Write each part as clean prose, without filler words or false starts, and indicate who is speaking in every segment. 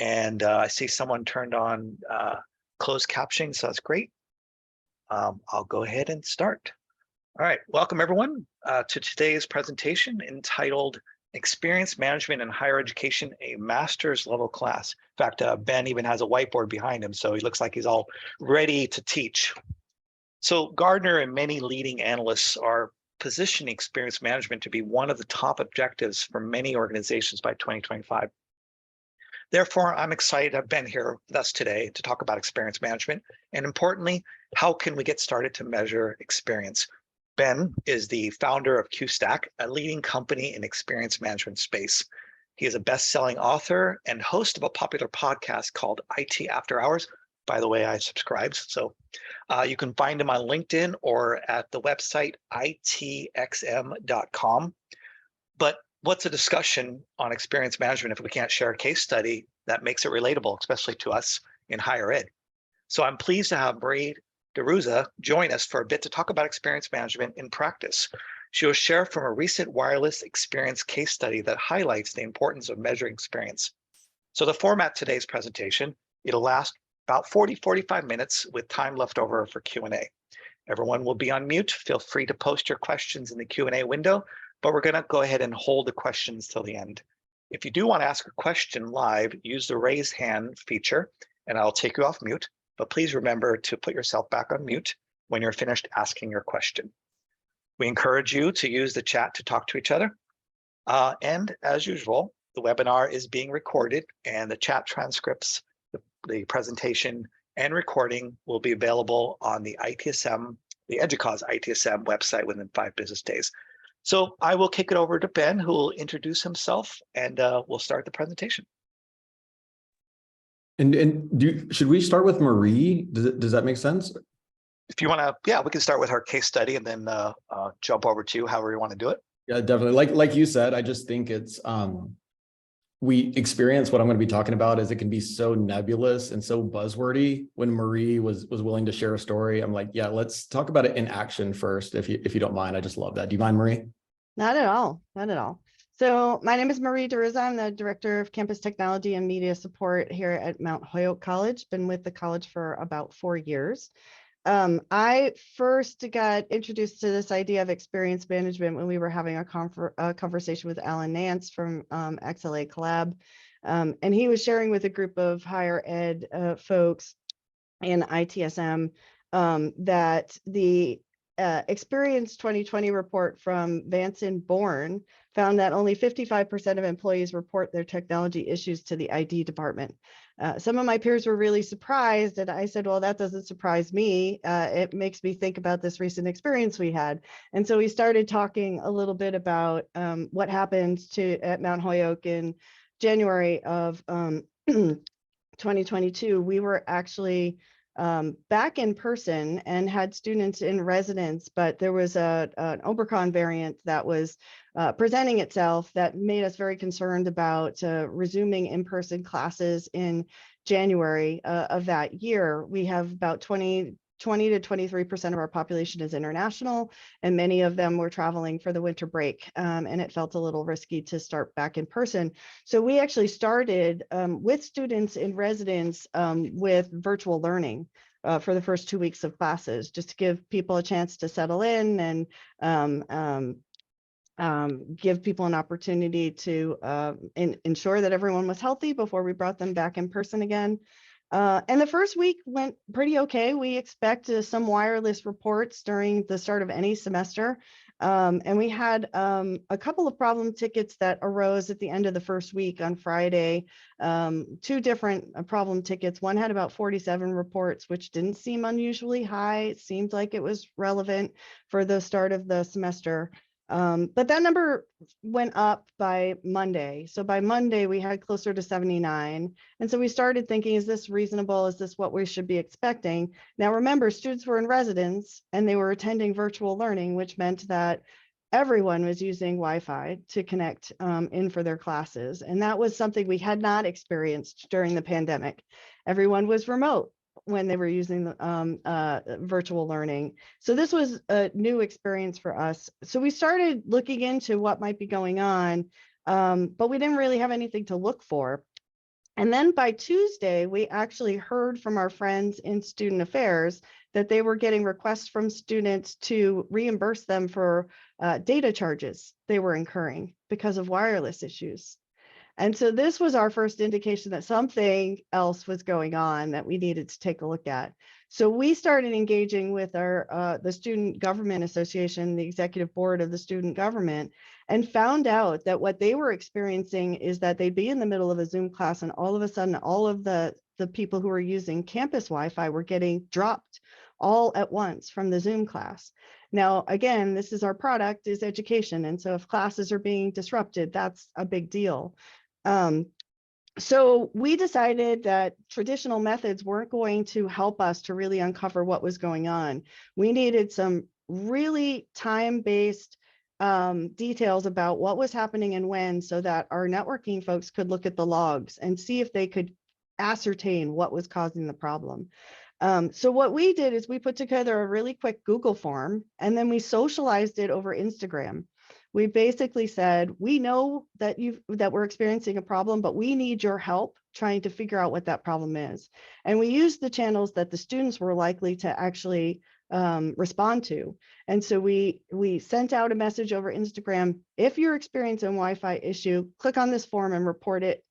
Speaker 1: And I see someone turned on closed captioning, so that's great. I'll go ahead and start. All right, welcome everyone to today's presentation entitled Experience Management in Higher Education, a master's level class. In fact, Ben even has a whiteboard behind him, so he looks like he's all ready to teach. So Gardner and many leading analysts are positioning experience management to be one of the top objectives for many organizations by 2025. Therefore, I'm excited to have Ben here with us today to talk about experience management, and importantly, how can we get started to measure experience? Ben is the founder of QSTAC, a leading company in experience management space. He is a best-selling author and host of a popular podcast called IT After Hours. By the way, I subscribed, so you can find him on LinkedIn or at the website itxm.com. But what's a discussion on experience management if we can't share a case study that makes it relatable, especially to us in higher ed? So I'm pleased to have Marie DeRuza join us for a bit to talk about experience management in practice. She will share from a recent wireless experience case study that highlights the importance of measuring experience. So the format of today's presentation, it'll last about 45 minutes with time left over for Q&A. Everyone will be on mute. Feel free to post your questions in the Q&A window, but we're going to go ahead and hold the questions till the end. If you do want to ask a question live, use the raise hand feature and I'll take you off mute, but please remember to put yourself back on mute when you're finished asking your question. We encourage you to use the chat to talk to each other. And as usual, the webinar is being recorded and the chat transcripts, the presentation and recording will be available on the ITSM, the EDUCAUSE ITSM website within 5 business days. So I will kick it over to Ben, who will introduce himself, and we'll start the presentation.
Speaker 2: And should we start with Marie? Does that make sense?
Speaker 1: If you want to, yeah, we can start with our case study and then jump over to you, however you want to do it.
Speaker 2: Yeah, definitely. Like you said, I just think it's we experience what I'm going to be talking about is it can be so nebulous and so buzzwordy. When Marie was willing to share a story, I'm like, yeah, let's talk about it in action first, if you don't mind. I just love that. Do you mind, Marie?
Speaker 3: Not at all. Not at all. So my name is Marie DeRuza. I'm the Director of Campus Technology and Media Support here at Mount Holyoke College. Been with the college for about 4 years. I first got introduced to this idea of experience management when we were having a conversation with Alan Nance from XLA Collab. And he was sharing with a group of higher ed folks in ITSM that the Experience 2020 report from Vance and Bourne found that only 55% of employees report their technology issues to the ID department. Some of my peers were really surprised, and I said, well, that doesn't surprise me. It makes me think about this recent experience we had. And so we started talking a little bit about what happened at Mount Holyoke in January of 2022. We were actually back in person and had students in residence, but there was an Omicron variant that was presenting itself that made us very concerned about resuming in-person classes in January of that year. We have about 20 to 23% of our population is international, and many of them were traveling for the winter break, and it felt a little risky to start back in person. So we actually started with students in residence with virtual learning for the first 2 weeks of classes, just to give people a chance to settle in and give people an opportunity to ensure that everyone was healthy before we brought them back in person again. And the first week went pretty okay. We expect some wireless reports during the start of any semester. And we had a couple of problem tickets that arose at the end of the first week on Friday. 2 different problem tickets. One had about 47 reports, which didn't seem unusually high. It seemed like it was relevant for the start of the semester. But that number went up by Monday. So by Monday, we had closer to 79. And so we started thinking, is this reasonable? Is this what we should be expecting? Now, remember, students were in residence and they were attending virtual learning, which meant that everyone was using Wi-Fi to connect in for their classes. And that was something we had not experienced during the pandemic. Everyone was remote when they were using the virtual learning. So this was a new experience for us. So we started looking into what might be going on, but we didn't really have anything to look for. And then by Tuesday, we actually heard from our friends in student affairs that they were getting requests from students to reimburse them for data charges they were incurring because of wireless issues. And so this was our first indication that something else was going on that we needed to take a look at. So we started engaging with our the Student Government Association, the executive board of the student government, and found out that what they were experiencing is that they'd be in the middle of a Zoom class, and all of a sudden, all of the people who were using campus Wi-Fi were getting dropped all at once from the Zoom class. Now, again, this is our product, is education. And so if classes are being disrupted, that's a big deal. So we decided that traditional methods weren't going to help us to really uncover what was going on. We needed some really time-based details about what was happening and when, so that our networking folks could look at the logs and see if they could ascertain what was causing the problem. So what we did is we put together a really quick Google form, and then we socialized it over Instagram. We basically said, we know that we're experiencing a problem, but we need your help trying to figure out what that problem is. And we used the channels that the students were likely to actually respond to. And so we sent out a message over Instagram: if you're experiencing a Wi-Fi issue, click on this form and report it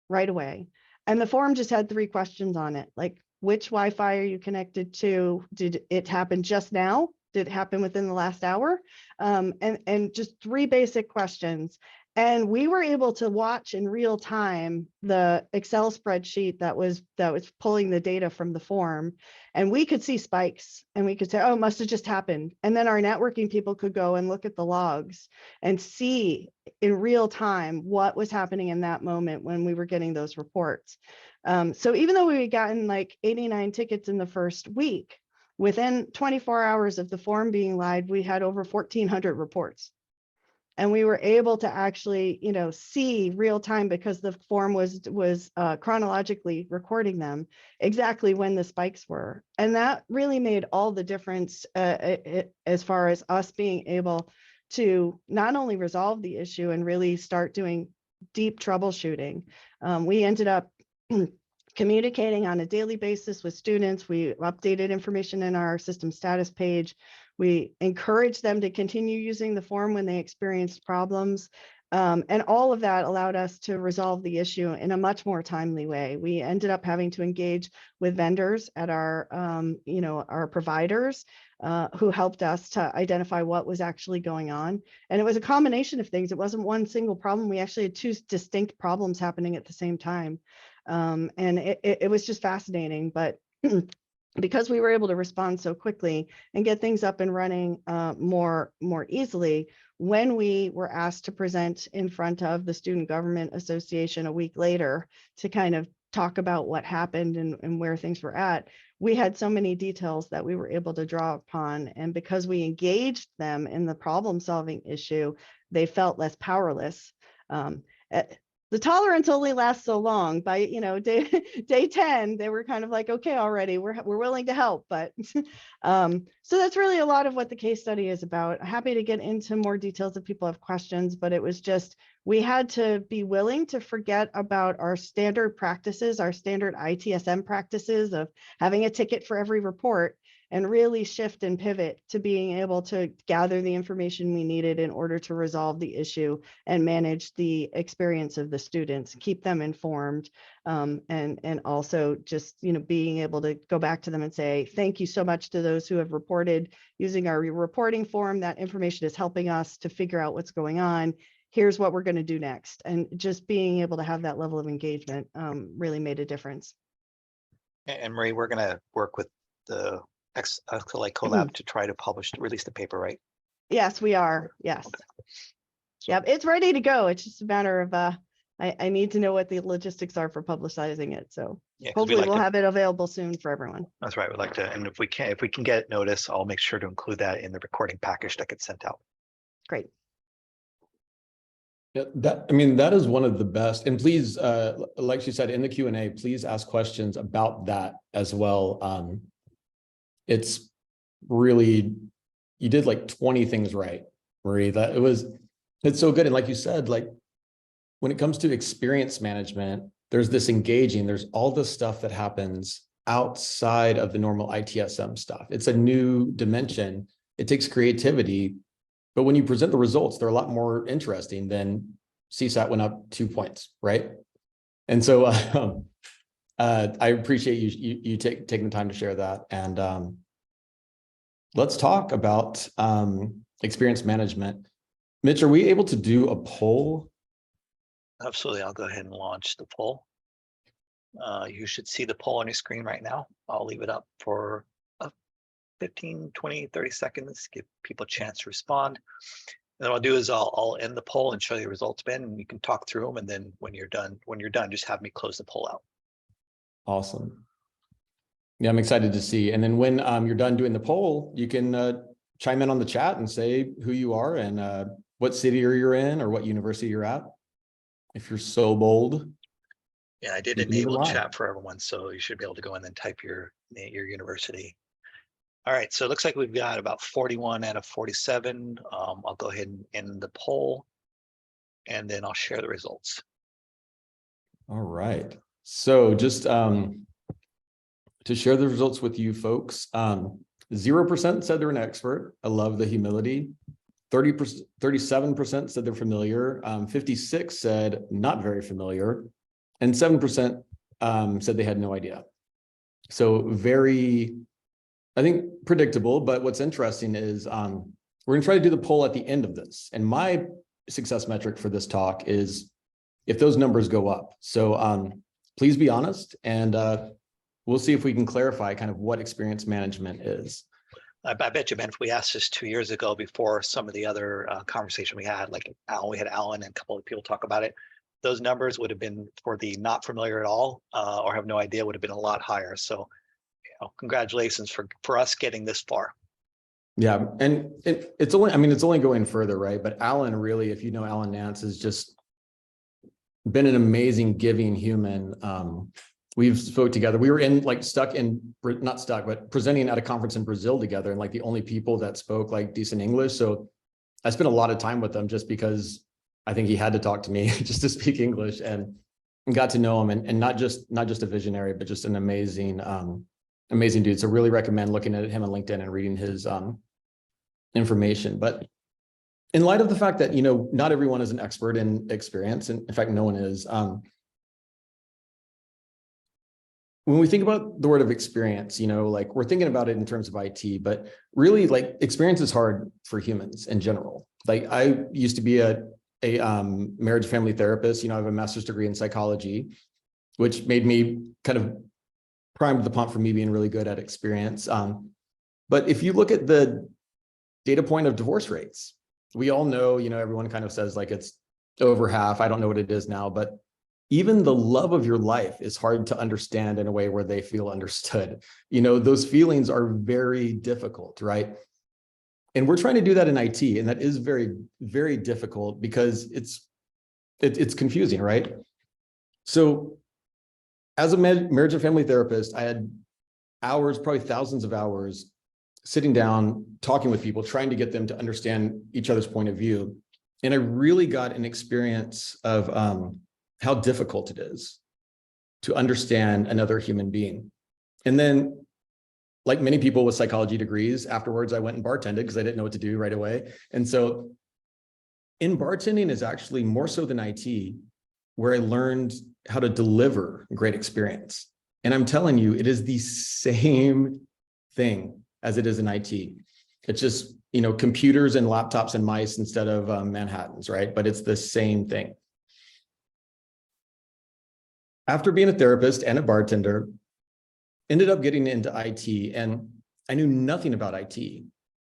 Speaker 3: right away. And the form just had 3 questions on it, like, which Wi-Fi are you connected to? Did it happen just now? Did it happen within the last hour? And just 3 basic questions. And we were able to watch in real time the Excel spreadsheet that was pulling the data from the form. And we could see spikes, and we could say, oh, it must have just happened. And then our networking people could go and look at the logs and see in real time what was happening in that moment when we were getting those reports. So even though we had gotten like 89 tickets in the first week, within 24 hours of the form being live, we had over 1,400 reports. And we were able to actually, see real time, because the form was chronologically recording them, exactly when the spikes were. And that really made all the difference as far as us being able to not only resolve the issue and really start doing deep troubleshooting. We ended up communicating on a daily basis with students. We updated information in our system status page. We encouraged them to continue using the form when they experienced problems. And all of that allowed us to resolve the issue in a much more timely way. We ended up having to engage with vendors at our, our providers who helped us to identify what was actually going on. And it was a combination of things. It wasn't one single problem. We actually had 2 distinct problems happening at the same time. And it was just fascinating, but because we were able to respond so quickly and get things up and running more easily, when we were asked to present in front of the Student Government Association a week later to kind of talk about what happened and where things were at, we had so many details that we were able to draw upon. And because we engaged them in the problem-solving issue, they felt less powerless. The tolerance only lasts so long. By day 10, they were kind of like, okay, already, we're willing to help. But so that's really a lot of what the case study is about. Happy to get into more details if people have questions, but it was just, we had to be willing to forget about our standard practices, our standard ITSM practices of having a ticket for every report, and really shift and pivot to being able to gather the information we needed in order to resolve the issue and manage the experience of the students, keep them informed, and also just being able to go back to them and say, thank you so much to those who have reported using our reporting form. That information is helping us to figure out what's going on. Here's what we're going to do next. And just being able to have that level of engagement really made a difference.
Speaker 1: And Marie, we're going to work with the collab to try to release the paper, right?
Speaker 3: Yes, we are. Yes.
Speaker 1: Okay.
Speaker 3: Yep, it's ready to go. It's just a matter of I need to know what the logistics are for publicizing it. So yeah, hopefully we'll have it available soon for everyone.
Speaker 1: That's right. We'd like to, and if we can get notice, I'll make sure to include that in the recording package that gets sent out.
Speaker 3: Great.
Speaker 2: Yeah, that is one of the best. And please, like she said in the Q&A, please ask questions about that as well. It's really, you did like 20 things right, Marie. It's so good. And like you said, like when it comes to experience management, there's this engaging, there's all the stuff that happens outside of the normal ITSM stuff. It's a new dimension. It takes creativity, but when you present the results, they're a lot more interesting than CSAT went up 2 points, right? And so I appreciate you taking the time to share that. And let's talk about experience management. Mitch, are we able to do a poll?
Speaker 1: Absolutely. I'll go ahead and launch the poll. You should see the poll on your screen right now. I'll leave it up for 15, 20, 30 seconds, give people a chance to respond. And then what I'll do is I'll end the poll and show you the results, Ben, and you can talk through them. And then when you're done, just have me close the poll out.
Speaker 2: Awesome. Yeah, I'm excited to see. And then when you're done doing the poll, you can chime in on the chat and say who you are and what city you're in or what university you're at, if you're so bold.
Speaker 1: Yeah, I did enable chat for everyone, so you should be able to go in and type your university. All right, so it looks like we've got about 41 out of 47. I'll go ahead and end the poll, and then I'll share the results.
Speaker 2: All right. So just to share the results with you folks, 0% said they're an expert. I love the humility. 37% said they're familiar. 56 said not very familiar, and 7% said they had no idea. So very, I think, predictable. But what's interesting is we're going to try to do the poll at the end of this. And my success metric for this talk is if those numbers go up. So please be honest, and we'll see if we can clarify kind of what experience management is.
Speaker 1: I bet you, Ben, if we asked this 2 years ago before some of the other conversation we had, like we had Alan and a couple of people talk about it, those numbers would have been for the not familiar at all or have no idea would have been a lot higher. So, congratulations for us getting this far. Yeah,
Speaker 2: and it's only going further, right? But Alan really, if you know Alan Nance, has just been an amazing giving human. We've spoke together. We were presenting at a conference in Brazil together, and like the only people that spoke like decent English. So I spent a lot of time with him just because I think he had to talk to me just to speak English, and got to know him, and not just a visionary, but just an amazing, amazing dude. So really recommend looking at him on LinkedIn and reading his information. But in light of the fact that, not everyone is an expert in experience, and in fact, no one is. When we think about the word of experience, like we're thinking about it in terms of IT, but really like experience is hard for humans in general. Like I used to be a marriage family therapist, I have a master's degree in psychology, which made me kind of primed the pump for me being really good at experience. But if you look at the data point of divorce rates, we all know, everyone kind of says like it's over half. I don't know what it is now, but even the love of your life is hard to understand in a way where they feel understood. Those feelings are very difficult, right? And we're trying to do that in IT, and that is very, very difficult because it's confusing, right? So as a marriage and family therapist, I had hours, probably thousands of hours, sitting down, talking with people, trying to get them to understand each other's point of view. And I really got an experience of how difficult it is to understand another human being. And then, like many people with psychology degrees, afterwards I went and bartended because I didn't know what to do right away. And so in bartending is actually more so than IT, where I learned how to deliver a great experience. And I'm telling you, it is the same thing as it is in IT. It's just, computers and laptops and mice instead of Manhattans, right? But it's the same thing. After being a therapist and a bartender, ended up getting into IT, and I knew nothing about IT.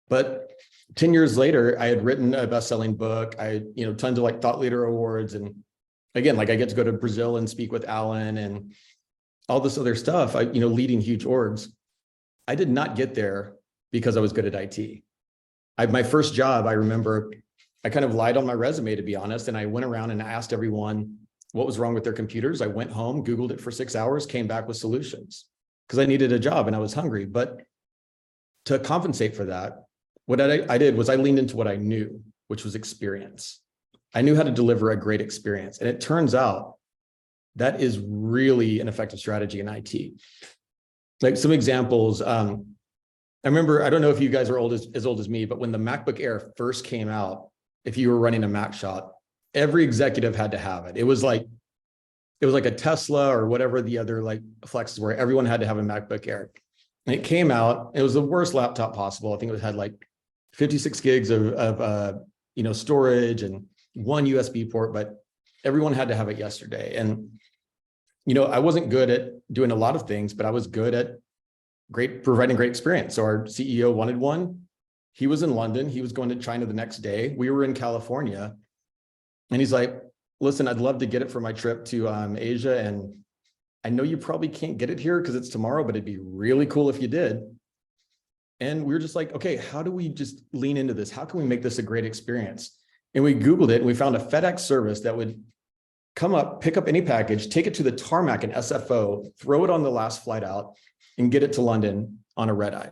Speaker 2: But 10 years later, I had written a best-selling book. I had, tons of like thought leader awards. And again, like I get to go to Brazil and speak with Alan and all this other stuff, leading huge orgs. I did not get there because I was good at IT. My first job, I remember, I kind of lied on my resume, to be honest. And I went around and asked everyone what was wrong with their computers. I went home, Googled it for 6 hours, came back with solutions because I needed a job and I was hungry. But to compensate for that, what I did was I leaned into what I knew, which was experience. I knew how to deliver a great experience. And it turns out That is really an effective strategy in IT. Like some examples, I remember, I don't know if you guys are as old as me, but when the MacBook Air first came out, if you were running a Mac shop, every executive had to have it. It was like a Tesla or whatever the other like flexes were. Everyone had to have a MacBook Air. And it came out, it was the worst laptop possible. I think it had like 56 gigs of storage and one USB port, but everyone had to have it yesterday. And, I wasn't good at doing a lot of things, but I was good at providing great experience. So our CEO wanted one. He was in London. He was going to China the next day. We were in California. And he's like, listen, I'd love to get it for my trip to Asia. And I know you probably can't get it here because it's tomorrow, but it'd be really cool if you did. And we were just like, okay, how do we just lean into this? How can we make this a great experience? And we Googled it and we found a FedEx service that would come up, pick up any package, take it to the tarmac in SFO, throw it on the last flight out, and get it to London on a red eye.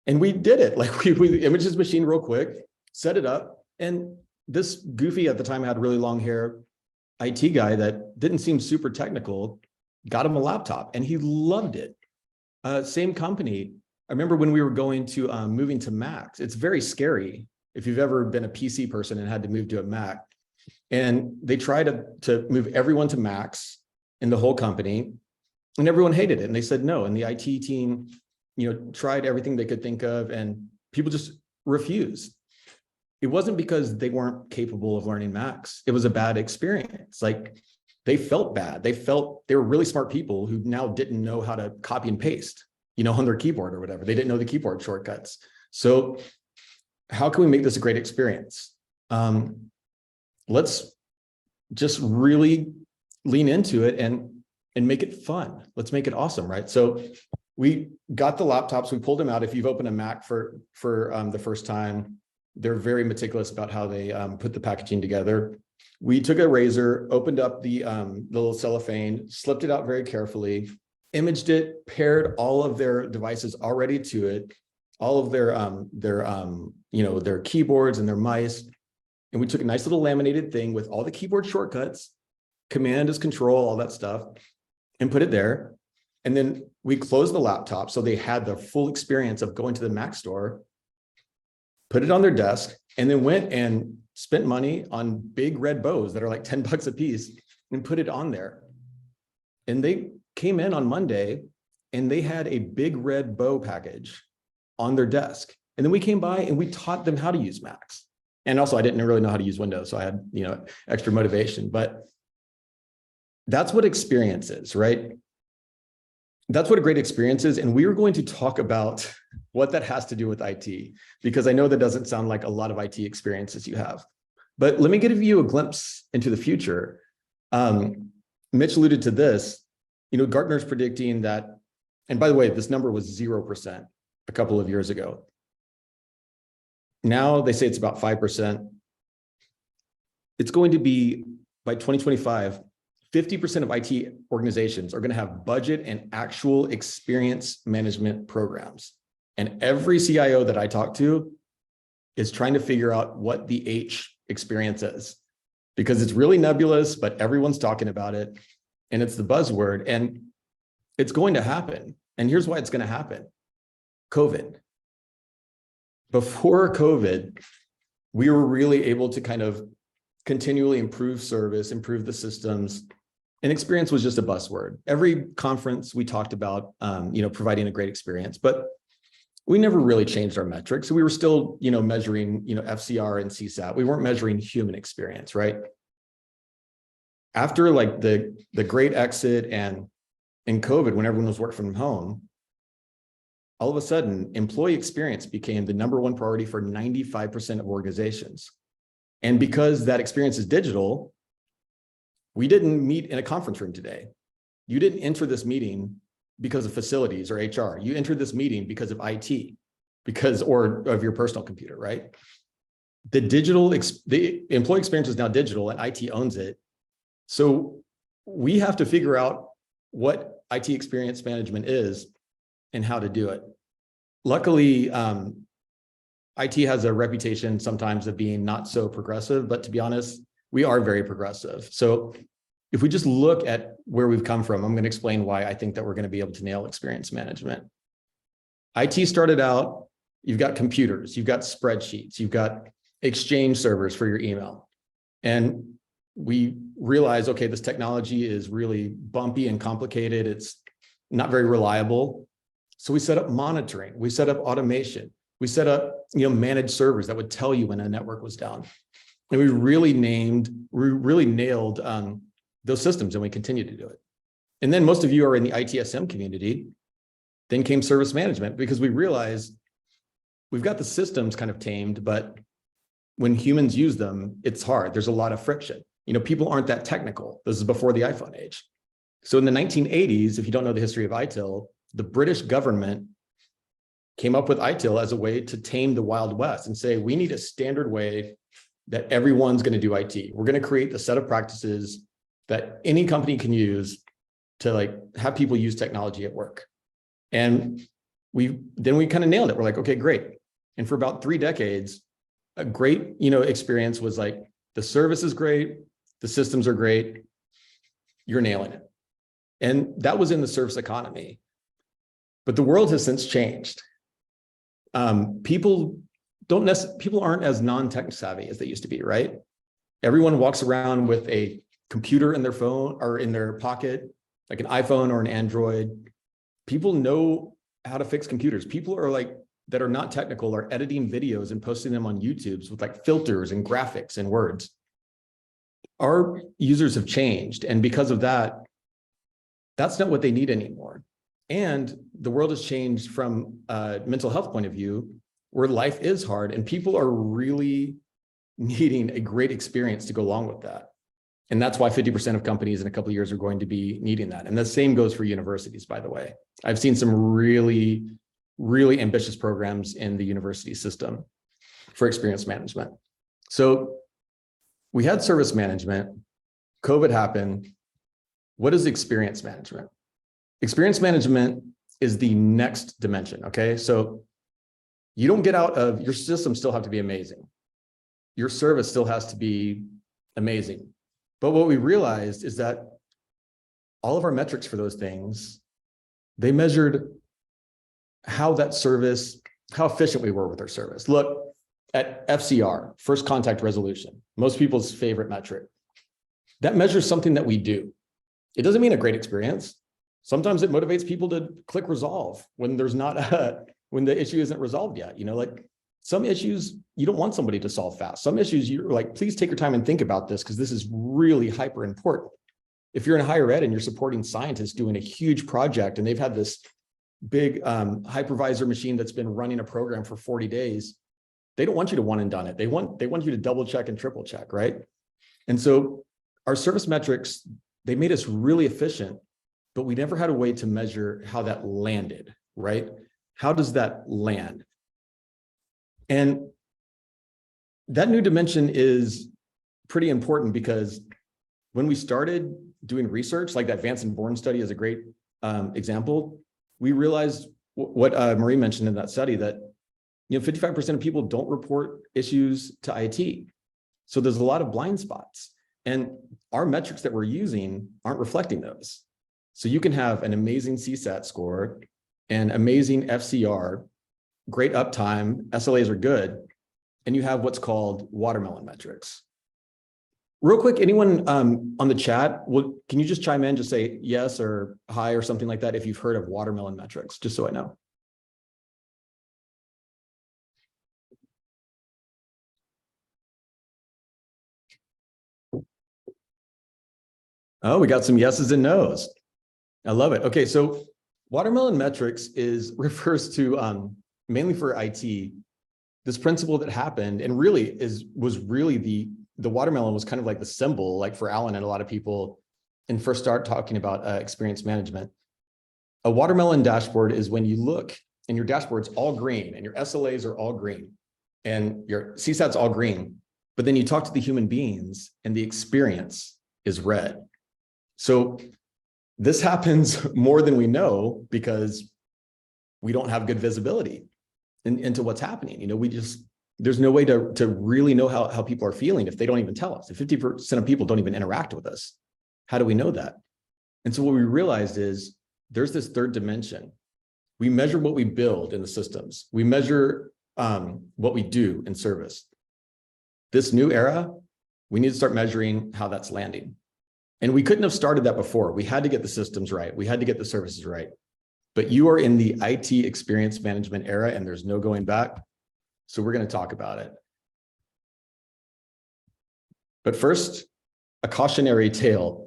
Speaker 2: And we did it. Like we imaged his machine real quick, set it up. And this goofy at the time had really long hair IT guy that didn't seem super technical, got him a laptop and he loved it. Same company. I remember when we were going to moving to Macs, it's very scary if you've ever been a PC person and had to move to a Mac. And they tried to move everyone to Macs in the whole company and everyone hated it. And they said no. And the IT team, tried everything they could think of and people just refused. It wasn't because they weren't capable of learning Macs. It was a bad experience. Like they felt bad. They felt they were really smart people who now didn't know how to copy and paste, on their keyboard or whatever. They didn't know the keyboard shortcuts. So how can we make this a great experience? Let's just really lean into it and make it fun. Let's make it awesome, right? So we got the laptops, we pulled them out. If you've opened a Mac for the first time, they're very meticulous about how they put the packaging together. We took a razor, opened up the little cellophane, slipped it out very carefully, imaged it, paired all of their devices already to it, all of their keyboards and their mice. And we took a nice little laminated thing with all the keyboard shortcuts, command is control, all that stuff, and put it there. And then we closed the laptop so they had the full experience of going to the Mac store, put it on their desk, and then went and spent money on big red bows that are like 10 bucks a piece and put it on there. And they came in on Monday and they had a big red bow package on their desk. And then we came by and we taught them how to use Macs. And also I didn't really know how to use Windows. So I had, extra motivation, but that's what experience is, right? That's what a great experience is. And we are going to talk about what that has to do with IT, because I know that doesn't sound like a lot of IT experiences you have, but let me give you a glimpse into the future. Mitch alluded to this, Gartner's predicting that, and by the way, this number was 0% a couple of years ago. Now they say it's about 5%. It's going to be by 2025, 50% of IT organizations are going to have budget and actual experience management programs. And every CIO that I talk to is trying to figure out what the H experience is, because it's really nebulous, but everyone's talking about it and it's the buzzword and it's going to happen. And here's why it's going to happen. COVID. Before COVID, we were really able to kind of continually improve service, improve the systems, and experience was just a buzzword. Every conference we talked about, providing a great experience, but we never really changed our metrics. We were still, measuring, FCR and CSAT. We weren't measuring human experience, right? After like the great exit and in COVID, when everyone was working from home, all of a sudden, employee experience became the #1 priority for 95% of organizations. And because that experience is digital, we didn't meet in a conference room today. You didn't enter this meeting because of facilities or HR. You entered this meeting because of IT, or of your personal computer, right? The employee experience is now digital and IT owns it. So we have to figure out what IT experience management is and how to do it. Luckily, IT has a reputation sometimes of being not so progressive, but to be honest, we are very progressive. So if we just look at where we've come from, I'm going to explain why I think that we're going to be able to nail experience management. IT started out, you've got computers, you've got spreadsheets, you've got Exchange servers for your email. And we realize, okay, this technology is really bumpy and complicated. It's not very reliable. So we set up monitoring, we set up automation, we set up, managed servers that would tell you when a network was down. And we really nailed those systems, and we continue to do it. And then most of you are in the ITSM community. Then came service management, because we realized we've got the systems kind of tamed, but when humans use them, it's hard. There's a lot of friction. People aren't that technical. This is before the iPhone age. So in the 1980s, if you don't know the history of ITIL, the British government came up with ITIL as a way to tame the Wild West and say, we need a standard way that everyone's going to do IT. We're going to create a set of practices that any company can use to have people use technology at work. And we kind of nailed it. We're like, okay, great. And for about 3 decades, a great, experience was like, the service is great, the systems are great, you're nailing it. And that was in the service economy. But the world has since changed. People aren't as non-tech savvy as they used to be, right? Everyone walks around with a computer in their phone or in their pocket, like an iPhone or an Android. People know how to fix computers. People are that are not technical are editing videos and posting them on YouTubes with filters and graphics and words. Our users have changed. And because of that, that's not what they need anymore. And the world has changed from a mental health point of view, where life is hard and people are really needing a great experience to go along with that. And that's why 50% of companies in a couple of years are going to be needing that. And the same goes for universities, by the way. I've seen some really, really ambitious programs in the university system for experience management. So we had service management, COVID happened. What is experience management? Experience management is the next dimension, okay? So you don't get out of, your systems still have to be amazing. Your service still has to be amazing. But what we realized is that all of our metrics for those things, they measured how that service, how efficient we were with our service. Look at FCR, first contact resolution, most people's favorite metric. That measures something that we do. It doesn't mean a great experience. Sometimes it motivates people to click resolve when there's not when the issue isn't resolved yet. Some issues you don't want somebody to solve fast. Some issues you're like, please take your time and think about this because this is really hyper important. If you're in higher ed and you're supporting scientists doing a huge project and they've had this big hypervisor machine that's been running a program for 40 days, they don't want you to one and done it. They want you to double check and triple check, right? And so our service metrics, they made us really efficient, but we never had a way to measure how that landed, right? How does that land? And that new dimension is pretty important because when we started doing research, like that Vance and Bourne study is a great example, we realized what Marie mentioned in that study, that 55% of people don't report issues to IT. So there's a lot of blind spots. And our metrics that we're using aren't reflecting those. So you can have an amazing CSAT score and amazing FCR, great uptime, SLAs are good, and you have what's called watermelon metrics. Real quick, anyone on the chat, can you just chime in, just say yes or hi or something like that if you've heard of watermelon metrics, just so I know. Oh, we got some yeses and nos. I love it. Okay, so watermelon metrics refers to mainly for IT, this principle that happened and really was the watermelon was kind of like the symbol, like for Alan and a lot of people, and first start talking about experience management. A watermelon dashboard is when you look and your dashboard's all green and your SLAs are all green and your CSAT's all green, but then you talk to the human beings and the experience is red. So this happens more than we know because we don't have good visibility into what's happening. There's no way to really know how people are feeling if they don't even tell us. If 50% of people don't even interact with us. How do we know that? And so what we realized is there's this third dimension. We measure what we build in the systems. We measure what we do in service. This new era, we need to start measuring how that's landing. And we couldn't have started that before. We had to get the systems right. We had to get the services right. But you are in the IT experience management era and there's no going back. So we're going to talk about it. But first, a cautionary tale.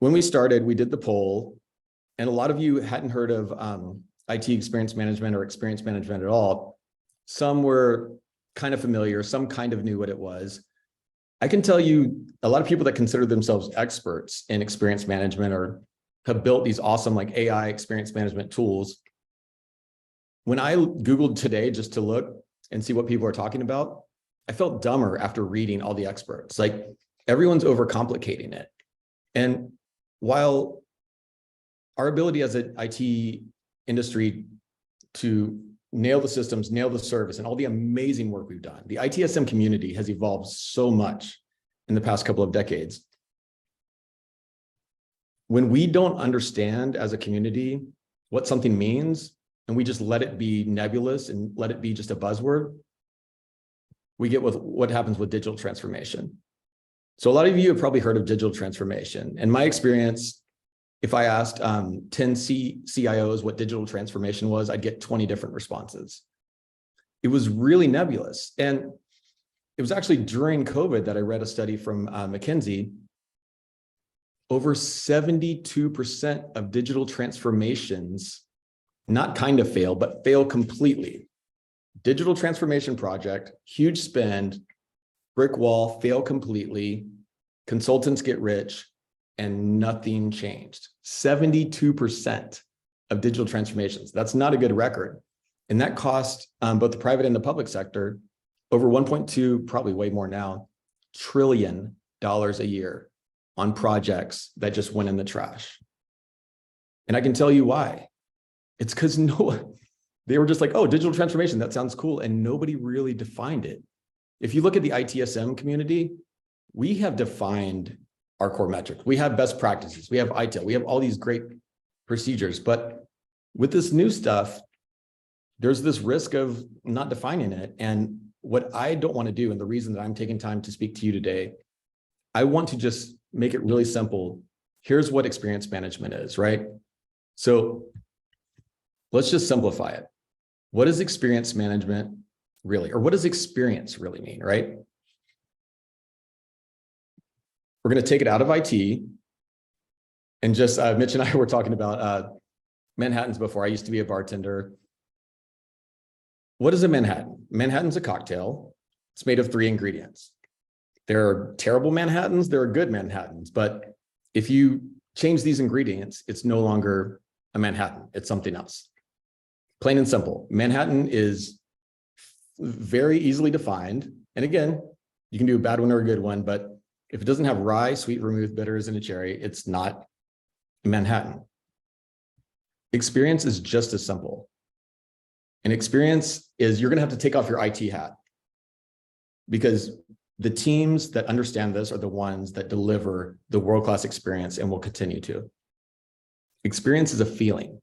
Speaker 2: When we started, we did the poll, and a lot of you hadn't heard of IT experience management or experience management at all. Some were kind of familiar, some kind of knew what it was. I can tell you a lot of people that consider themselves experts in experience management or have built these awesome like AI experience management tools. When I Googled today just to look and see what people are talking about, I felt dumber after reading all the experts. Like everyone's overcomplicating it. And while our ability as an IT industry to nail the systems, nail the service, and all the amazing work we've done, the ITSM community has evolved so much in the past couple of decades. When we don't understand as a community what something means, and we just let it be nebulous and let it be just a buzzword, we get with what happens with digital transformation. So a lot of you have probably heard of digital transformation. In my experience, if I asked 10 CIOs what digital transformation was, I'd get 20 different responses. It was really nebulous. And it was actually during COVID that I read a study from McKinsey. Over 72% of digital transformations, not kind of fail, but fail completely. Digital transformation project, huge spend, brick wall, fail completely, consultants get rich, and nothing changed. 72% of digital transformations. That's not a good record. And that cost both the private and the public sector over 1.2, probably way more now, $1 trillion a year on projects that just went in the trash. And I can tell you why. It's because they were just like, oh, digital transformation, that sounds cool. And nobody really defined it. If you look at the ITSM community, we have defined our core metrics. We have best practices. We have ITIL. We have all these great procedures. But with this new stuff, there's this risk of not defining it. And what I don't want to do, and the reason that I'm taking time to speak to you today, I want to just make it really simple. Here's what experience management is, right? So let's just simplify it. What is experience management really, or what does experience really mean, right? We're going to take it out of IT and just, Mitch and I were talking about Manhattans before. I used to be a bartender. What is a Manhattan? Manhattan's a cocktail. It's made of 3 ingredients. There are terrible Manhattans, there are good Manhattans, but if you change these ingredients, it's no longer a Manhattan, it's something else. Plain and simple. Manhattan is very easily defined. And again, you can do a bad one or a good one, but if it doesn't have rye, sweet vermouth, bitters, and a cherry, it's not Manhattan. Experience is just as simple. And experience is you're going to have to take off your IT hat, because the teams that understand this are the ones that deliver the world-class experience and will continue to. Experience is a feeling.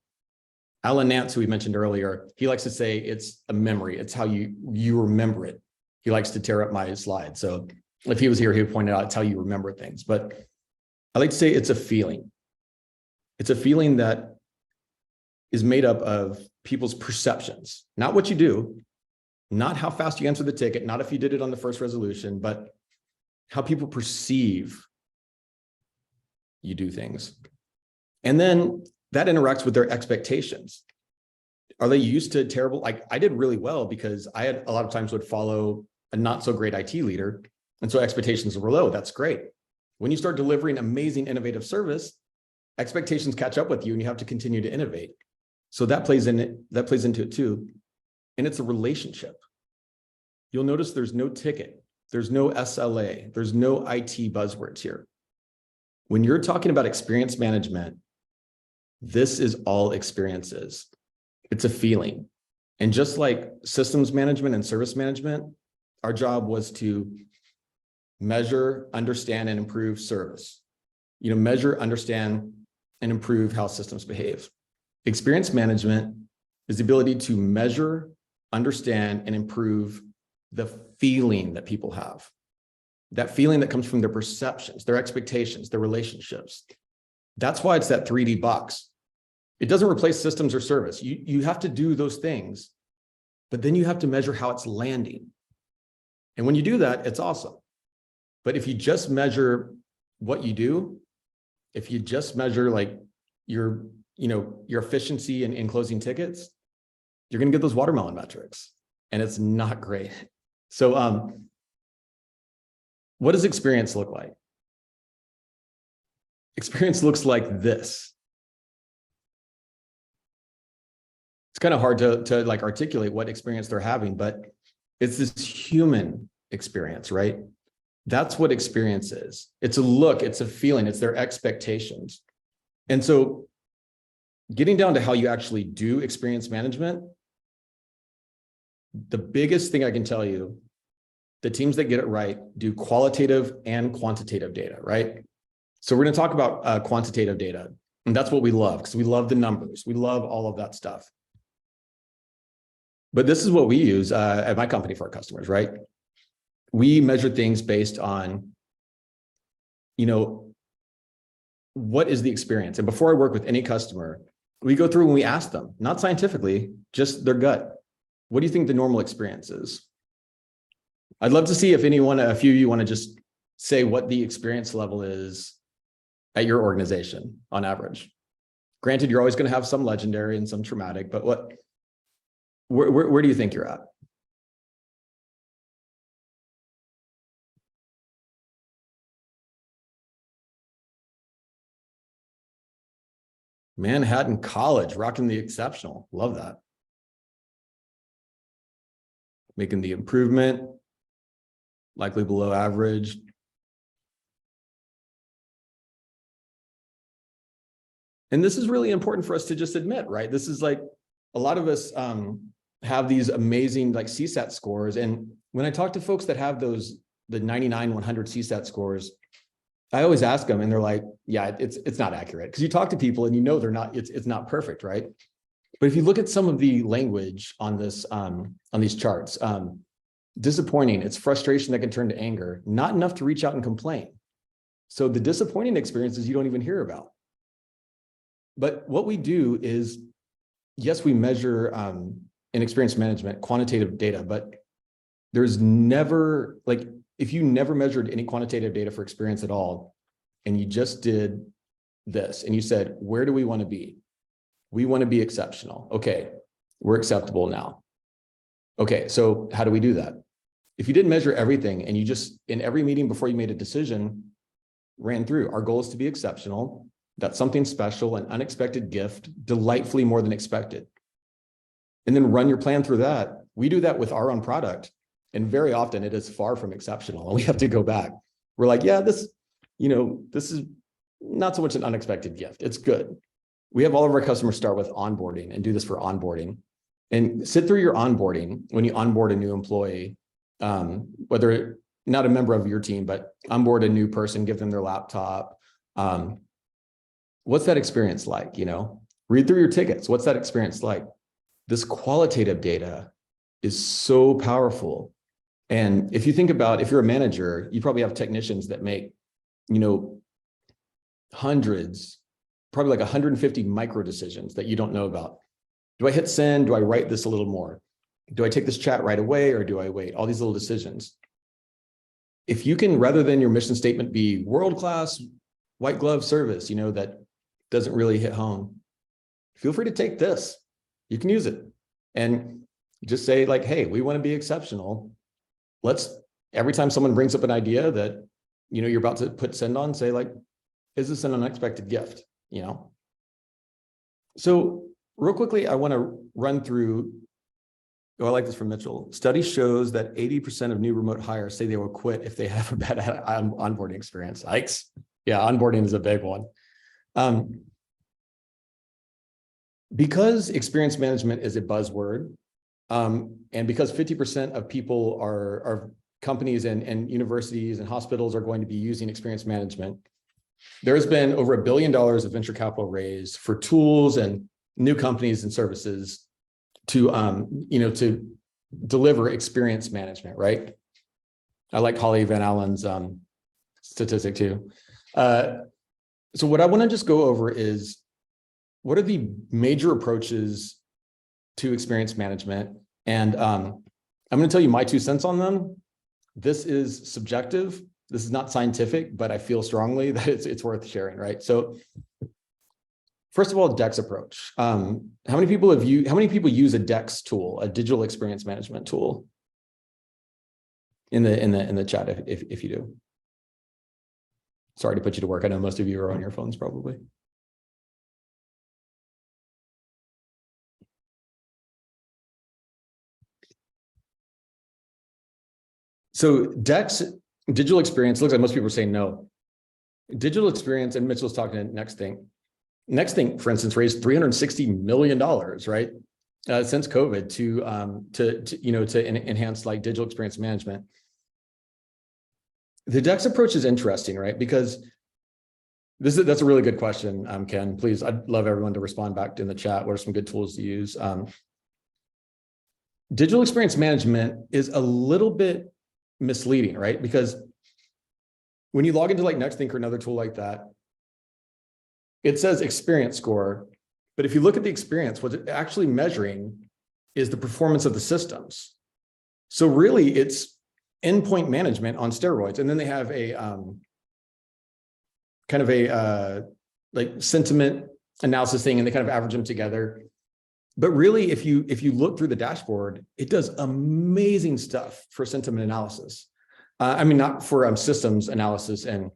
Speaker 2: Alan Nance, who we mentioned earlier, he likes to say it's a memory. It's how you remember it. He likes to tear up my slides. So if he was here, he would point out it's how you remember things. But I like to say it's a feeling. It's a feeling that is made up of people's perceptions, not what you do, not how fast you answer the ticket, not if you did it on the first resolution, but how people perceive you do things. And then that interacts with their expectations. Are they used to terrible? Like I did really well because I had a lot of times would follow a not so great IT leader. And so expectations were low. That's great. When you start delivering amazing, innovative service, expectations catch up with you and you have to continue to innovate. So that plays into it too. And it's a relationship. You'll notice there's no ticket. There's no SLA. There's no IT buzzwords here. When you're talking about experience management, this is all experiences. It's a feeling. And just like systems management and service management, our job was to measure, understand, and improve service. Measure, understand, and improve how systems behave. Experience management is the ability to measure, understand, and improve the feeling that people have. That feeling that comes from their perceptions, their expectations, their relationships. That's why it's that 3D box. It doesn't replace systems or service. You have to do those things, but then you have to measure how it's landing. And when you do that, it's awesome. But if you just measure what you do, if you just measure like your efficiency in closing tickets, you're going to get those watermelon metrics, and it's not great. So what does experience look like? Experience looks like this. It's kind of hard to like articulate what experience they're having, but it's this human experience, right? That's what experience is. It's a look, it's a feeling, it's their expectations. And so getting down to how you actually do experience management, the biggest thing I can tell you, the teams that get it right do qualitative and quantitative data, right? So we're going to talk about quantitative data, and that's what we love, because we love the numbers. We love all of that stuff. But this is what we use at my company for our customers, right? We measure things based on, what is the experience? And before I work with any customer, we go through and we ask them, not scientifically, just their gut. What do you think the normal experience is? I'd love to see if a few of you want to just say what the experience level is at your organization on average. Granted, you're always going to have some legendary and some traumatic, but where do you think you're at? Manhattan College, rocking the exceptional. Love that. Making the improvement, likely below average. And this is really important for us to just admit, right? This is like, a lot of us have these amazing like CSAT scores. And when I talk to folks that have the 99, 100 CSAT scores, I always ask them and they're like, yeah, it's not accurate. Because you talk to people and they're not, it's not perfect, right? But if you look at some of the language on this, on these charts, disappointing, it's frustration that can turn to anger, not enough to reach out and complain. So the disappointing experiences you don't even hear about. But what we do is, yes, we measure in experience management, quantitative data, but there's never, like, if you never measured any quantitative data for experience at all, and you just did this, and you said, where do we want to be? We want to be exceptional. Okay, we're acceptable now. Okay, so how do we do that? If you didn't measure everything and you just, in every meeting before you made a decision, ran through, our goal is to be exceptional. That's something special, an unexpected gift, delightfully more than expected. And then run your plan through that. We do that with our own product. And very often it is far from exceptional. And we have to go back. We're like, yeah, this is not so much an unexpected gift. It's good. We have all of our customers start with onboarding and do this for onboarding. And sit through your onboarding when you onboard a new employee, whether not a member of your team, but onboard a new person, give them their laptop. What's that experience like? Read through your tickets. What's that experience like? This qualitative data is so powerful. And if you think about, if you're a manager, you probably have technicians that make, hundreds, probably like 150 micro decisions that you don't know about. Do I hit send? Do I write this a little more? Do I take this chat right away or do I wait? All these little decisions. If you can, rather than your mission statement be world-class white glove service, that doesn't really hit home, feel free to take this. You can use it and just say like, hey, we want to be exceptional. Every time someone brings up an idea that, you're about to put send on, say like, is this an unexpected gift? So real quickly, I want to run through, I like this from Mitchell. Study shows that 80% of new remote hires say they will quit if they have a bad onboarding experience. Yikes. Yeah, onboarding is a big one. Because experience management is a buzzword, and because 50% of people are companies and universities and hospitals are going to be using experience management, there's been over $1 billion of venture capital raised for tools and new companies and services to, to deliver experience management, right? I like Holly Van Allen's statistic too. So what I want to just go over is, what are the major approaches to experience management? And I'm going to tell you my 2 cents on them. This is subjective. This is not scientific, but I feel strongly that it's worth sharing, right? So first of all, DEX approach. How many people use a DEX tool, a digital experience management tool? In the chat, if you do. Sorry to put you to work. I know most of you are on your phones probably. So DEX, digital experience, looks like most people are saying no. Digital experience, and Mitchell's talking to Next Think. Next Think, for instance, raised $360 million, right? Since COVID to enhance like digital experience management. The DEX approach is interesting, right? Because that's a really good question, Ken. Please, I'd love everyone to respond back in the chat. What are some good tools to use? Digital experience management is a little bit misleading, right? Because when you log into like Next Think or another tool like that, it says experience score. But if you look at the experience, what it's actually measuring is the performance of the systems. So really, it's endpoint management on steroids. And then they have a kind of a like sentiment analysis thing, and they kind of average them together. But really, if you look through the dashboard, it does amazing stuff for sentiment analysis. I mean, not for systems analysis, and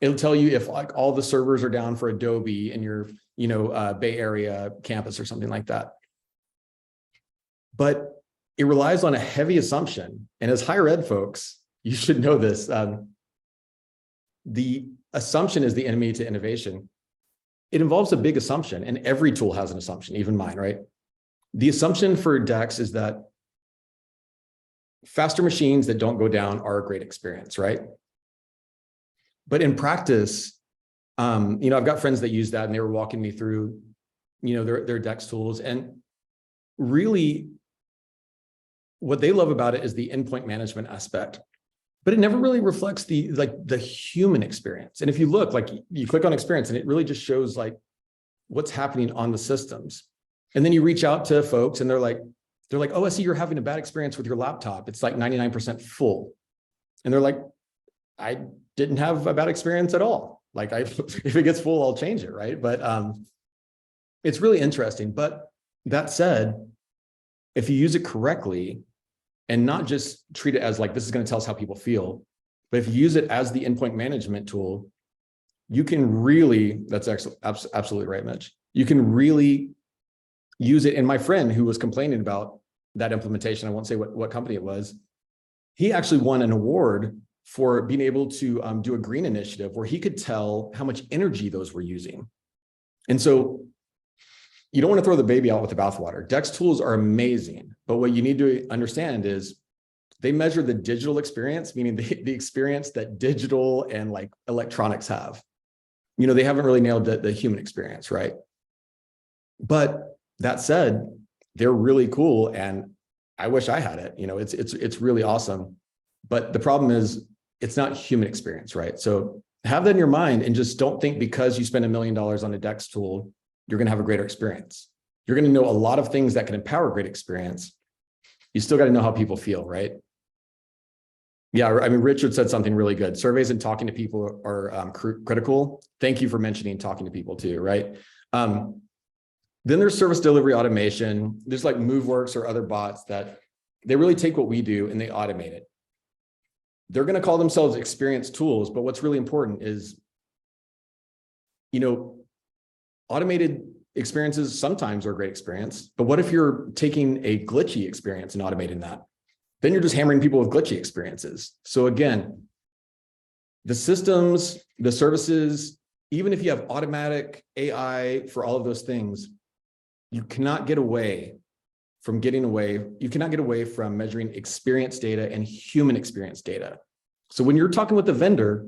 Speaker 2: it'll tell you if like all the servers are down for Adobe in your Bay Area campus or something like that. But it relies on a heavy assumption. And as higher ed folks, you should know this. The assumption is the enemy to innovation. It involves a big assumption, and every tool has an assumption, even mine, right? The assumption for DEX is that faster machines that don't go down are a great experience, right? But in practice, I've got friends that use that, and they were walking me through, their DEX tools. And really, what they love about it is the endpoint management aspect, but it never really reflects the human experience. And if you look, like you click on experience, and it really just shows like what's happening on the systems. And then you reach out to folks, and they're like, oh, I see you're having a bad experience with your laptop. It's like 99% full. And they're like, I didn't have a bad experience at all. Like if it gets full, I'll change it, right? But it's really interesting. But that said, if you use it correctly, and not just treat it as like, this is going to tell us how people feel, but if you use it as the endpoint management tool, you can really, that's absolutely right, Mitch. You can really use it. And my friend who was complaining about that implementation, I won't say what company it was, he actually won an award for being able to do a green initiative where he could tell how much energy those were using. And so you don't want to throw the baby out with the bathwater. DEX tools are amazing, but what you need to understand is they measure the digital experience, meaning the experience that digital and like electronics have. They haven't really nailed the human experience, right? But that said, they're really cool, and I wish I had it. It's really awesome. But the problem is it's not human experience, right? So have that in your mind, and just don't think because you spend $1 million on a DEX tool, you're going to have a greater experience. You're going to know a lot of things that can empower great experience. You still got to know how people feel, right? Yeah, I mean, Richard said something really good. Surveys and talking to people are critical. Thank you for mentioning talking to people too, right? Then there's service delivery automation. There's like MoveWorks or other bots that they really take what we do and they automate it. They're going to call themselves experience tools, but what's really important is, automated experiences sometimes are a great experience, but what if you're taking a glitchy experience and automating that? Then you're just hammering people with glitchy experiences. So again, the systems, the services, even if you have automatic AI for all of those things, you cannot get away from you cannot get away from measuring experience data and human experience data. So when you're talking with the vendor,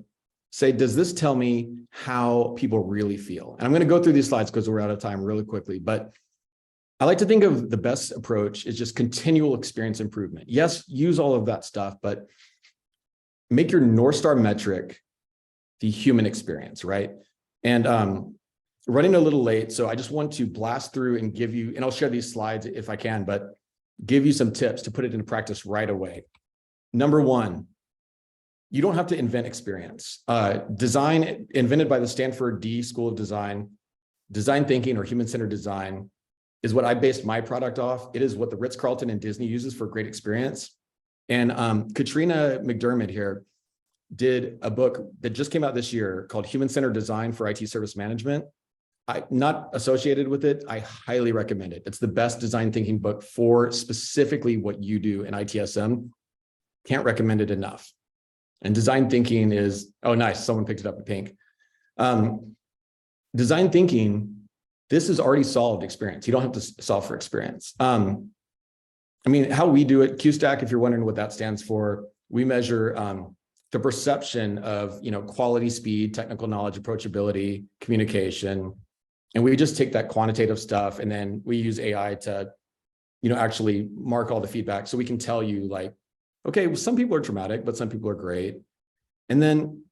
Speaker 2: say, does this tell me how people really feel? And I'm going to go through these slides because we're out of time really quickly, but I like to think of the best approach is just continual experience improvement. Yes, use all of that stuff, but make your North Star metric the human experience, right? And running a little late, so I just want to blast through and give you, and I'll share these slides if I can, but give you some tips to put it into practice right away. Number one, you don't have to invent experience. Design invented by the Stanford D School of Design, design thinking or human-centered design is what I based my product off. It is what the Ritz-Carlton and Disney uses for great experience. And Katrina McDermott here did a book that just came out this year called Human-Centered Design for IT Service Management. I'm not associated with it. I highly recommend it. It's the best design thinking book for specifically what you do in ITSM. Can't recommend it enough. And design thinking is, oh, nice. Someone picked it up in pink. Design thinking, this is already solved experience. You don't have to solve for experience. I mean, how we do it, QSTAC, if you're wondering what that stands for, we measure the perception of, quality, speed, technical knowledge, approachability, communication. And we just take that quantitative stuff and then we use AI to, actually mark all the feedback. So we can tell you like, okay, well, some people are traumatic, but some people are great. And then,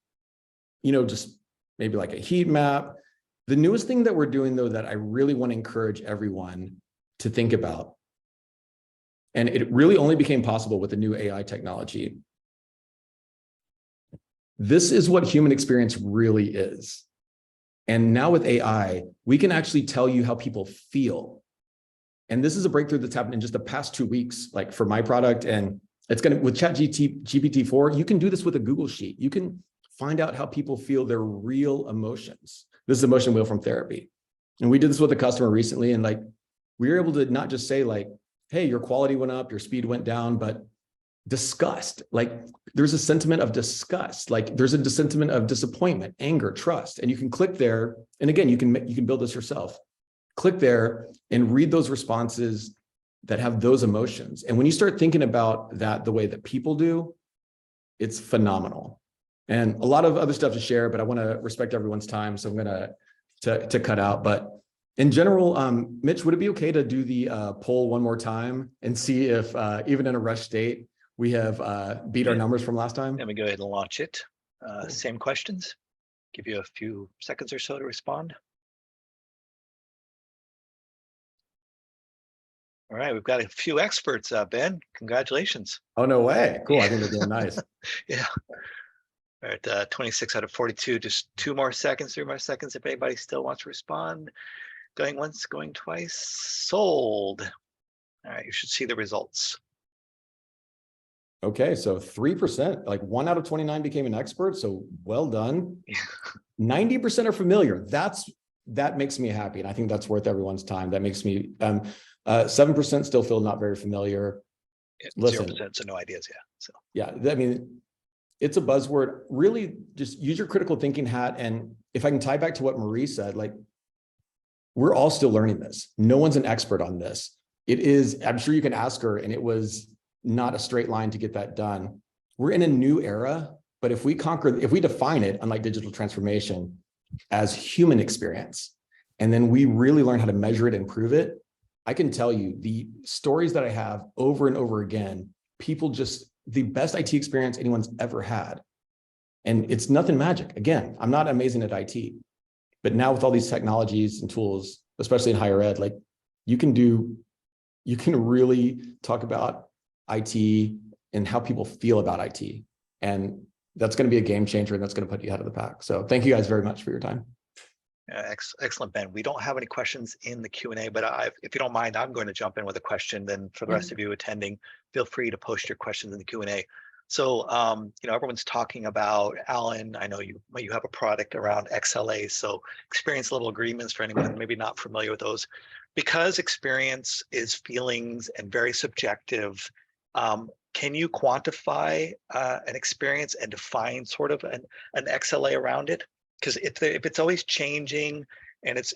Speaker 2: just maybe like a heat map. The newest thing that we're doing though, that I really want to encourage everyone to think about, and it really only became possible with the new AI technology. This is what human experience really is. And now with AI, we can actually tell you how people feel. And this is a breakthrough that's happened in just the past 2 weeks, like for my product. And it's going to, with GPT-4, you can do this with a Google Sheet. You can find out how people feel their real emotions. This is emotion wheel from therapy. And we did this with a customer recently. And like, we were able to not just say like, hey, your quality went up, your speed went down, but disgust, like there's a sentiment of disgust, like there's a sentiment of disappointment, anger, trust. And you can click there. And again, you can build this yourself. Click there and read those responses that have those emotions. And when you start thinking about that the way that people do, it's phenomenal. And a lot of other stuff to share, but I want to respect everyone's time. So I'm going to cut out. But in general, Mitch, would it be okay to do the poll one more time and see if even in a rush state, we have beat our numbers from last time?
Speaker 1: Let me go ahead and launch it. Same questions. Give you a few seconds or so to respond. All right, we've got a few experts, Ben. Congratulations.
Speaker 2: Oh, no way. Cool. I think they're doing nice.
Speaker 1: Yeah. All right, 26 out of 42, just 2 more seconds, 3 more seconds if anybody still wants to respond. Going once, going twice, sold. All right, you should see the results.
Speaker 2: Okay, so 3%, like 1 out of 29 became an expert. So well done. 90% are familiar. That makes me happy. And I think that's worth everyone's time. That makes me, 7% still feel not very familiar. Listen,
Speaker 1: 0%, so no ideas, yeah. So
Speaker 2: yeah, I mean, it's a buzzword. Really just use your critical thinking hat. And if I can tie back to what Marie said, like, we're all still learning this. No one's an expert on this. It is, I'm sure you can ask her, and it was not a straight line to get that done. We're in a new era, but if we define it, unlike digital transformation, as human experience, and then we really learn how to measure it and prove it, I can tell you the stories that I have over and over again, people just, the best IT experience anyone's ever had. And it's nothing magic. Again, I'm not amazing at IT, but now with all these technologies and tools, especially in higher ed, like you can really talk about IT and how people feel about IT. And that's going to be a game changer, and that's going to put you ahead of the pack. So thank you guys very much for your time.
Speaker 1: Excellent, Ben. We don't have any questions in the Q&A, but if you don't mind, I'm going to jump in with a question. Then for the rest of you attending, feel free to post your questions in the Q&A. So, everyone's talking about, Alan, I know you have a product around XLA, so experience level agreements for anyone maybe not familiar with those. Because experience is feelings and very subjective, can you quantify an experience and define sort of an XLA around it? Because if it's always changing and it's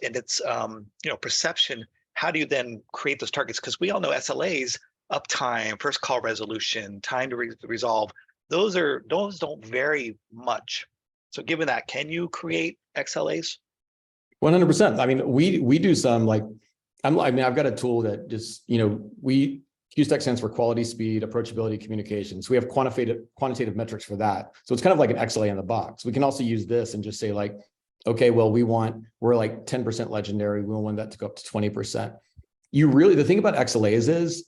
Speaker 1: perception, how do you then create those targets? Because we all know SLAs, uptime, first call resolution, time to resolve, those don't vary much. So given that, can you create XLAs?
Speaker 2: 100%. I mean, we do some like, I've got a tool that just, QSTAC stands for quality, speed, approachability, communication. So we have quantitative metrics for that. So it's kind of like an XLA in the box. We can also use this and just say like, okay, well, we're like 10% legendary. We want that to go up to 20%. The thing about XLAs is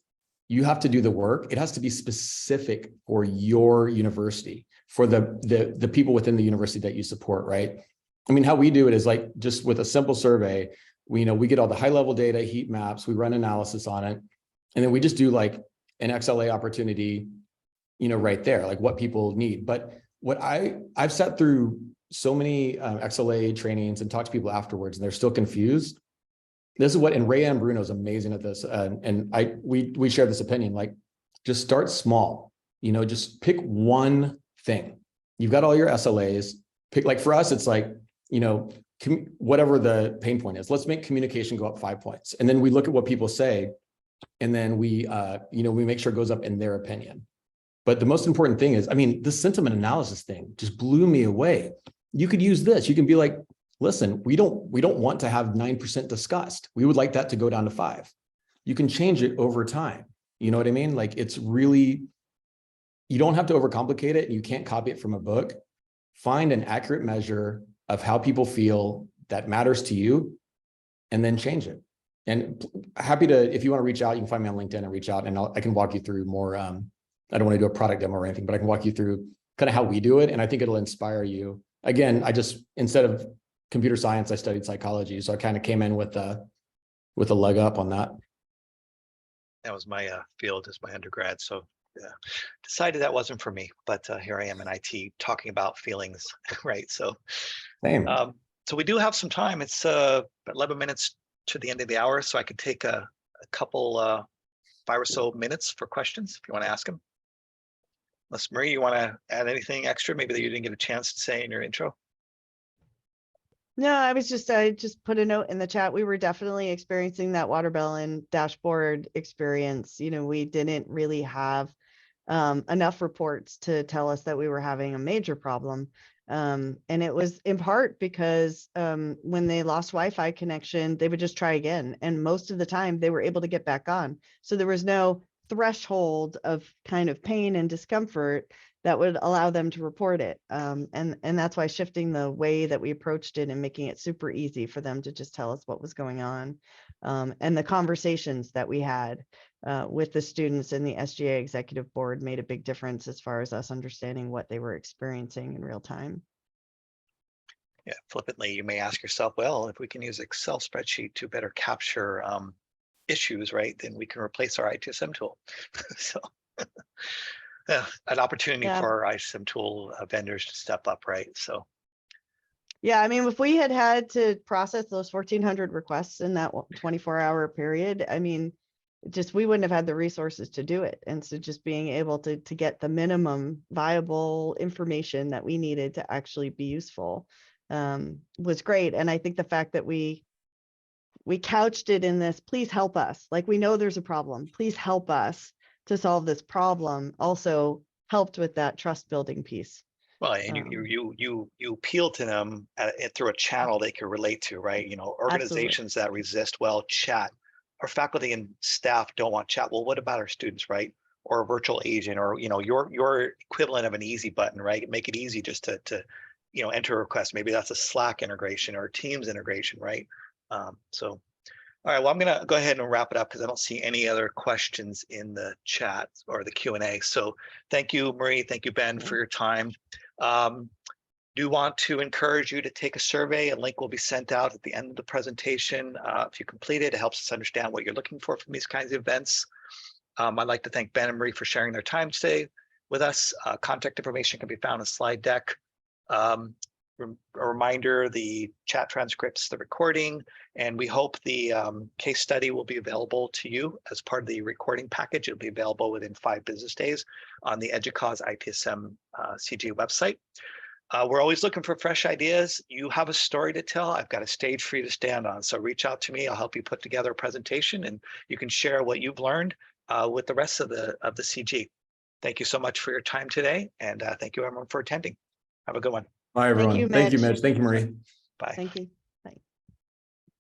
Speaker 2: you have to do the work. It has to be specific for your university, for the people within the university that you support, right? I mean, how we do it is like just with a simple survey, we get all the high level data, heat maps, we run analysis on it. And then we just do like an XLA opportunity, right there, like what people need. But what I've sat through so many XLA trainings and talked to people afterwards, and they're still confused. This is and Ray Ann Bruno is amazing at this. And we share this opinion, like just start small, just pick one thing. You've got all your SLAs, pick, like for us, it's like, whatever the pain point is, let's make communication go up 5 points. And then we look at what people say. And then we make sure it goes up in their opinion. But the most important thing is, this sentiment analysis thing just blew me away. You could use this. You can be like, listen, we don't want to have 9% discussed. We would like that to go down to 5. You can change it over time. You know what I mean? Like it's really, you don't have to overcomplicate it. You can't copy it from a book. Find an accurate measure of how people feel that matters to you, and then change it. And happy to, if you want to reach out, you can find me on LinkedIn and reach out, and I can walk you through more. I don't want to do a product demo or anything, but I can walk you through kind of how we do it. And I think it'll inspire you. Again, instead of computer science, I studied psychology. So I kind of came in with a leg up on that.
Speaker 1: That was my field as my undergrad. So decided that wasn't for me, but here I am in IT talking about feelings, right? So,
Speaker 2: Same.
Speaker 1: So we do have some time. It's 11 minutes to the end of the hour, so I could take a couple 5 or so minutes for questions if you want to ask them. Unless Marie, you want to add anything extra, maybe that you didn't get a chance to say in your intro?
Speaker 3: No, I just put a note in the chat. We were definitely experiencing that Watermelon dashboard experience. We didn't really have enough reports to tell us that we were having a major problem. And it was in part because when they lost Wi-Fi connection, they would just try again. And most of the time they were able to get back on. So there was no threshold of kind of pain and discomfort that would allow them to report it. And that's why shifting the way that we approached it and making it super easy for them to just tell us what was going on. And the conversations that we had with the students and the SGA executive board made a big difference as far as us understanding what they were experiencing in real time.
Speaker 1: Yeah, flippantly, you may ask yourself, well, if we can use Excel spreadsheet to better capture issues, right, then we can replace our ITSM tool. So an opportunity for our ITSM tool vendors to step up, right? So
Speaker 3: yeah, if we had to process those 1,400 requests in that 24-hour period, we wouldn't have had the resources to do it. And so just being able to get the minimum viable information that we needed to actually be useful was great. And I think the fact that we couched it in this, please help us. Like, we know there's a problem. Please help us to solve this problem. Also helped with that trust building piece.
Speaker 1: Well, and you appeal to them through a channel they can relate to, right? Organizations that resist, chat. Our faculty and staff don't want chat. Well, what about our students, right? Or a virtual agent, or your equivalent of an easy button, right? Make it easy just to enter a request. Maybe that's a Slack integration or a Teams integration, right? So, all right. Well, I'm going to go ahead and wrap it up because I don't see any other questions in the chat or the Q&A. So, thank you, Marie. Thank you, Ben, for your time. Do want to encourage you to take a survey. A link will be sent out at the end of the presentation. If you complete it, it helps us understand what you're looking for from these kinds of events. I'd like to thank Ben and Marie for sharing their time today with us. Contact information can be found in slide deck. A reminder, the chat transcripts, the recording, and we hope the case study will be available to you as part of the recording package. It'll be available within 5 business days on the EDUCAUSE ITSM CG website. We're always looking for fresh ideas. You have a story to tell. I've got a stage for you to stand on. So reach out to me. I'll help you put together a presentation, and you can share what you've learned with the rest of the CG. Thank you so much for your time today, and thank you everyone for attending. Have a good one.
Speaker 2: Bye, everyone.
Speaker 3: you,
Speaker 2: Thank you,
Speaker 3: Mitch.
Speaker 2: Mitch. Thank you, Marie.
Speaker 1: Bye.
Speaker 3: Thank you.